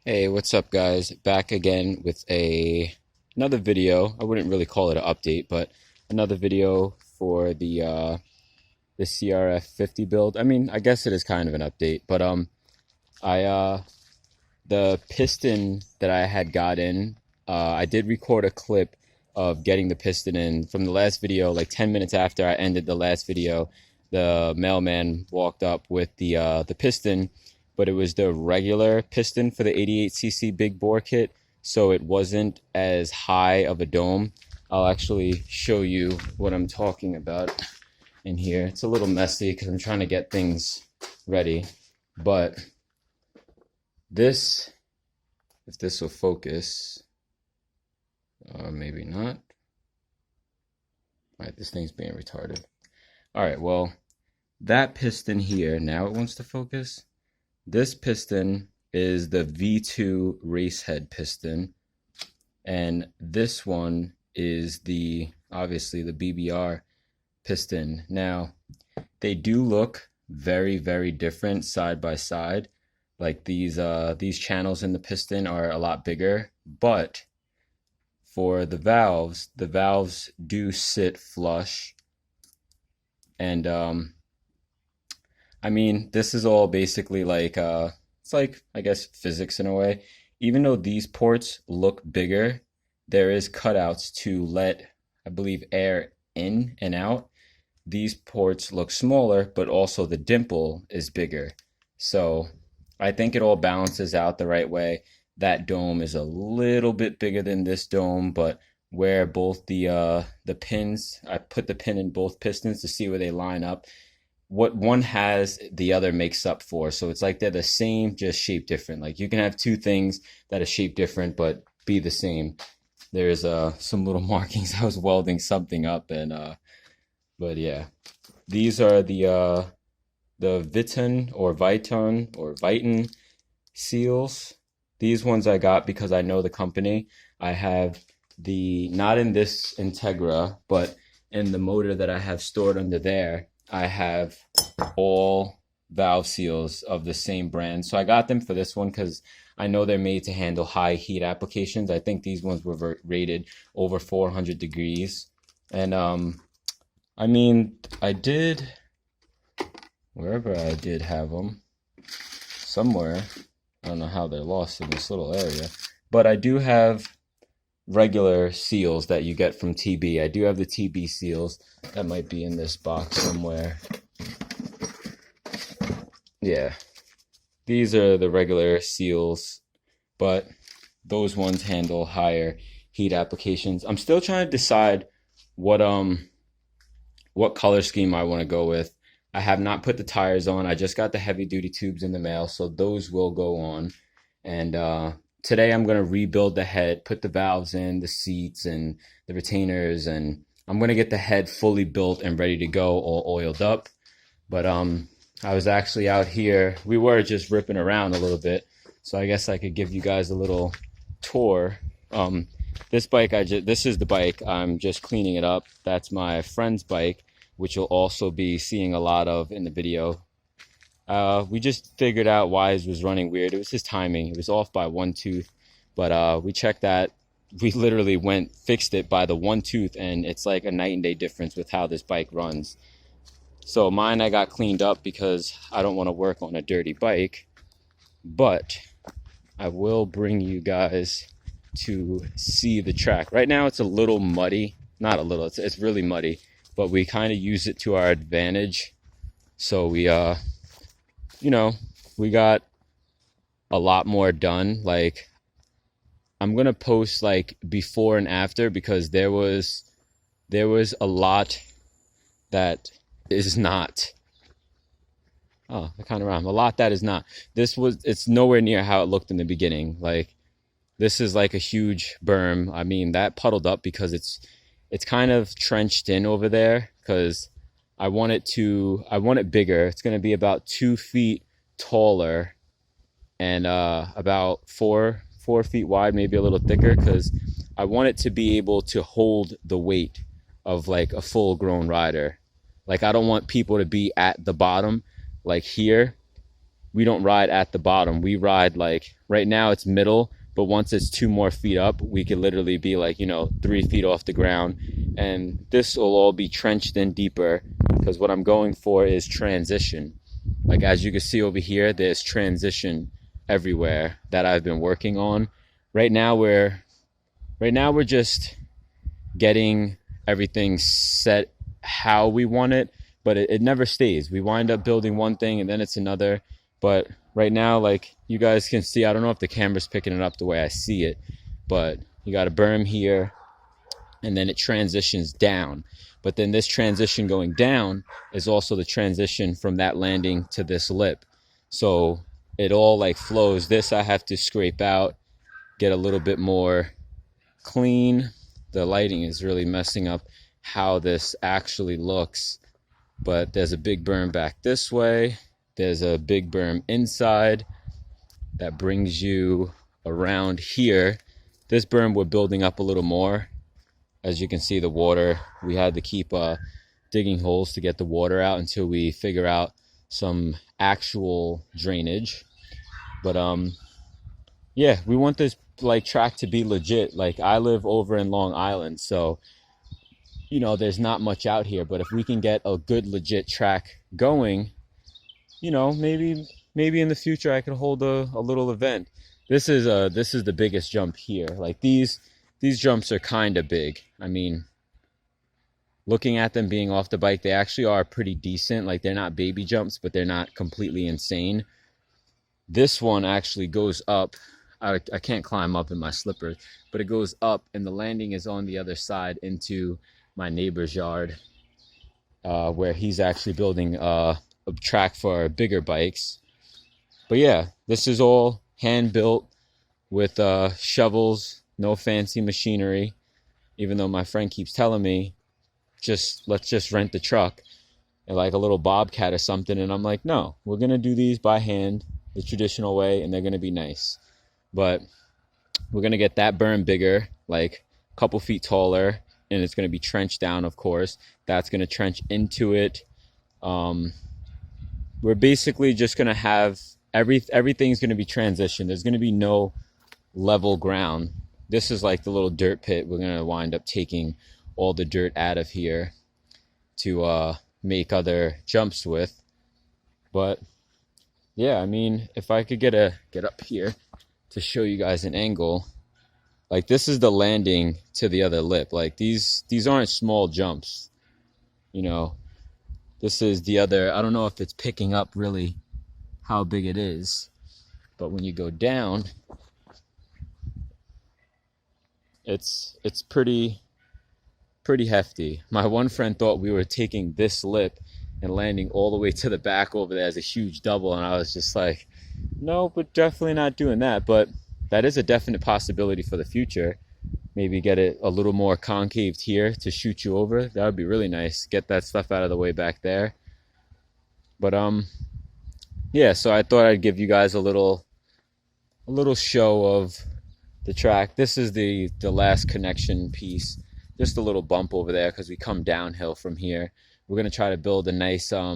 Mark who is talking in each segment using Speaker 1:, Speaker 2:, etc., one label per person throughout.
Speaker 1: Hey, what's up, guys? Back again with another video. I wouldn't really call it an update, but another video for the CRF50 build. I mean, I guess it is kind of an update, but I the piston that I had got in, I did record a clip of getting the piston in from the last video. Like 10 minutes after I ended the last video, the mailman walked up with the piston, but it was the regular piston for the 88cc big bore kit, so it wasn't as high of a dome. I'll actually show you what I'm talking about in here. It's a little messy because I'm trying to get things ready, but this, if this will focus, maybe not. All right, this thing's being retarded. All right, well, that piston here, now it wants to focus. This piston is the V2 race head piston, and this one is obviously the BBR piston. Now, they do look very, very different side by side. Like these channels in the piston are a lot bigger, but for the valves do sit flush. And I mean, this is all basically like it's like, I guess, physics in a way. Even though these ports look bigger, there is cutouts to let, I believe, air in and out. These ports look smaller, but also the dimple is bigger. So I think it all balances out the right way. That dome is a little bit bigger than this dome, but where both the pins, I put the pin in both pistons to see where they line up. What one has, the other makes up for. So it's like they're the same, just shaped different. Like you can have two things that are shaped different, but be the same. There's some little markings. I was welding something up, and but yeah, these are the Viton or Viton or Viton seals. These ones I got because I know the company. I have not in this Integra, but in the motor that I have stored under there, I have all valve seals of the same brand. So I got them for this one because I know they're made to handle high heat applications. I think these ones were rated over 400 degrees. And I mean, wherever I did have them, somewhere, I don't know how they're lost in this little area, but I do have regular seals that you get from TB. I do have the TB seals that might be in this box somewhere. Yeah, these are the regular seals, but those ones handle higher heat applications. I'm still trying to decide what color scheme I want to go with. I have not put the tires on. I just got the heavy duty tubes in the mail, so those will go on. And today I'm going to rebuild the head, put the valves in, the seats and the retainers, and I'm going to get the head fully built and ready to go, all oiled up. But I was actually out here. We were just ripping around a little bit, so I guess I could give you guys a little tour. This bike, this is the bike. I'm just cleaning it up. That's my friend's bike, which you'll also be seeing a lot of in the video. We just figured out why his was running weird. It was his timing. It was off by one tooth, but we checked that. We literally fixed it by the one tooth, and it's like a night and day difference with how this bike runs. So mine I got cleaned up because I don't want to work on a dirty bike, but I will bring you guys to see the track. Right now it's a little muddy. Not a little, it's really muddy, but we kind of use it to our advantage. So we we got a lot more done. Like, I'm gonna post like before and after, because there was a lot that is not, oh, I kind of rhyme, a lot that is not. It's nowhere near how it looked in the beginning. Like, this is like a huge berm. I mean, that puddled up because it's kind of trenched in over there, because I want it bigger. It's going to be about 2 feet taller and about 4 feet wide, maybe a little thicker, because I want it to be able to hold the weight of like a full grown rider. Like, I don't want people to be at the bottom, like here, we don't ride at the bottom. We ride like, right now it's middle, but once it's 2 more feet up, we could literally be like, 3 feet off the ground. And this will all be trenched in deeper, because what I'm going for is transition. Like, as you can see over here, there's transition everywhere that I've been working on. Right now we're just getting everything set how we want it, but it never stays. We wind up building one thing and then it's another. But right now, like you guys can see, I don't know if the camera's picking it up the way I see it, but you got a berm here and then it transitions down. But then this transition going down is also the transition from that landing to this lip. So it all like flows. This I have to scrape out, get a little bit more clean. The lighting is really messing up how this actually looks. But there's a big berm back this way. There's a big berm inside that brings you around here. This berm we're building up a little more. As you can see, the water, we had to keep digging holes to get the water out until we figure out some actual drainage. But yeah, we want this like track to be legit. Like, I live over in Long Island, so there's not much out here. But if we can get a good legit track going, maybe in the future I could hold a little event. This is the biggest jump here. Like, these jumps are kind of big. I mean, looking at them being off the bike, they actually are pretty decent. Like, they're not baby jumps, but they're not completely insane. This one actually goes up. I can't climb up in my slippers, but it goes up and the landing is on the other side into my neighbor's yard, where he's actually building a track for bigger bikes. But yeah, this is all hand built with shovels, no fancy machinery, even though my friend keeps telling me, let's just rent the truck, and like a little Bobcat or something. And I'm like, no, we're going to do these by hand the traditional way, and they're going to be nice. But we're going to get that berm bigger, like a couple feet taller, and it's going to be trenched down, of course. That's going to trench into it. We're basically just going to have everything's going to be transitioned. There's going to be no level ground. This is like the little dirt pit. We're going to wind up taking all the dirt out of here to make other jumps with. But yeah, I mean, if I could get up here to show you guys an angle, like this is the landing to the other lip. Like these aren't small jumps, this is the other. I don't know if it's picking up really how big it is, but when you go down, it's pretty hefty. My one friend thought we were taking this lip and landing all the way to the back over there as a huge double, and I was just like, no, but definitely not doing that. But that is a definite possibility for the future. Maybe get it a little more concaved here to shoot you over. That would be really nice. Get that stuff out of the way back there. But yeah, so I thought I'd give you guys a little show of the track. This is the last connection piece. Just a little bump over there because we come downhill from here. We're going to try to build a nice, I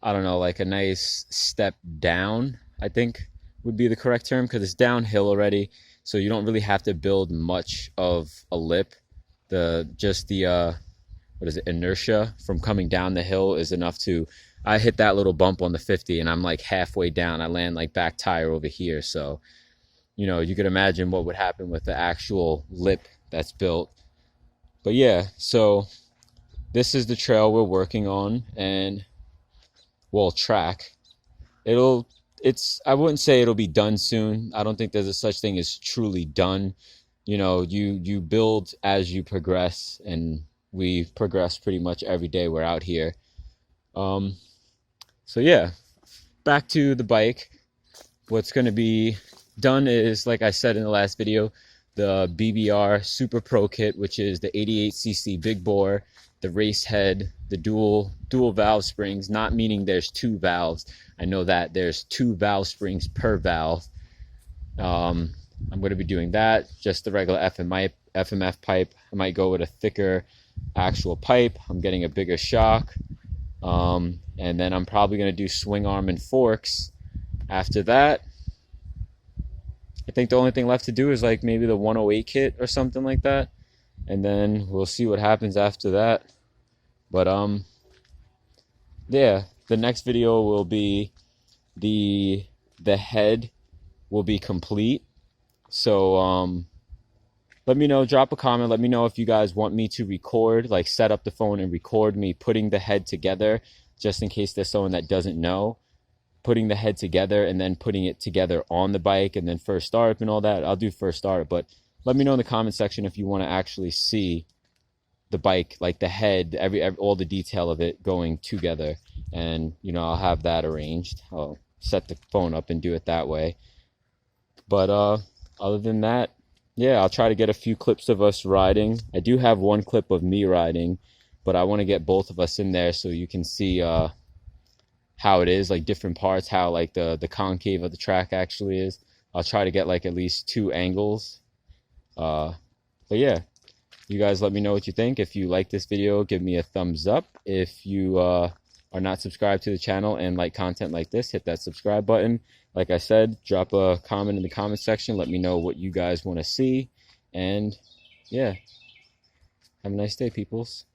Speaker 1: don't know, like a nice step down, I think would be the correct term, because it's downhill already. So you don't really have to build much of a lip. Inertia from coming down the hill is enough to, I hit that little bump on the 50 and I'm like halfway down. I land like back tire over here. So, you could imagine what would happen with the actual lip that's built. But yeah, so this is the trail we're working on, and track. I wouldn't say it'll be done soon. I don't think there's a such thing as truly done. You build as you progress, and we progress pretty much every day we're out here. So yeah, back to the bike. What's going to be done is, like I said in the last video, the BBR Super Pro kit, which is the 88cc big bore, the race head, the dual valve springs, not meaning there's 2 valves. I know that there's 2 valve springs per valve. I'm going to be doing that, just the regular FMF pipe. I might go with a thicker actual pipe. I'm getting a bigger shock. And then I'm probably going to do swing arm and forks. After that, I think the only thing left to do is like maybe the 108 kit or something like that. And then we'll see what happens after that. But yeah, the next video will be the head will be complete. So let me know, drop a comment, let me know if you guys want me to record, like set up the phone and record me putting the head together, just in case there's someone that doesn't know, putting the head together and then putting it together on the bike and then first start and all that. I'll do first start, but let me know in the comment section if you want to actually see the bike, like the head, every all the detail of it going together. And you know, I'll have that arranged. I'll set the phone up and do it that way. But other than that, yeah, I'll try to get a few clips of us riding. I do have one clip of me riding, but I want to get both of us in there so you can see how it is, like different parts, how like the concave of the track actually is. I'll try to get like at least 2 angles. But yeah, you guys let me know what you think. If you like this video, give me a thumbs up. If you are not subscribed to the channel and like content like this, hit that subscribe button. Like I said, drop a comment in the comment section. Let me know what you guys want to see. And yeah, have a nice day, peoples.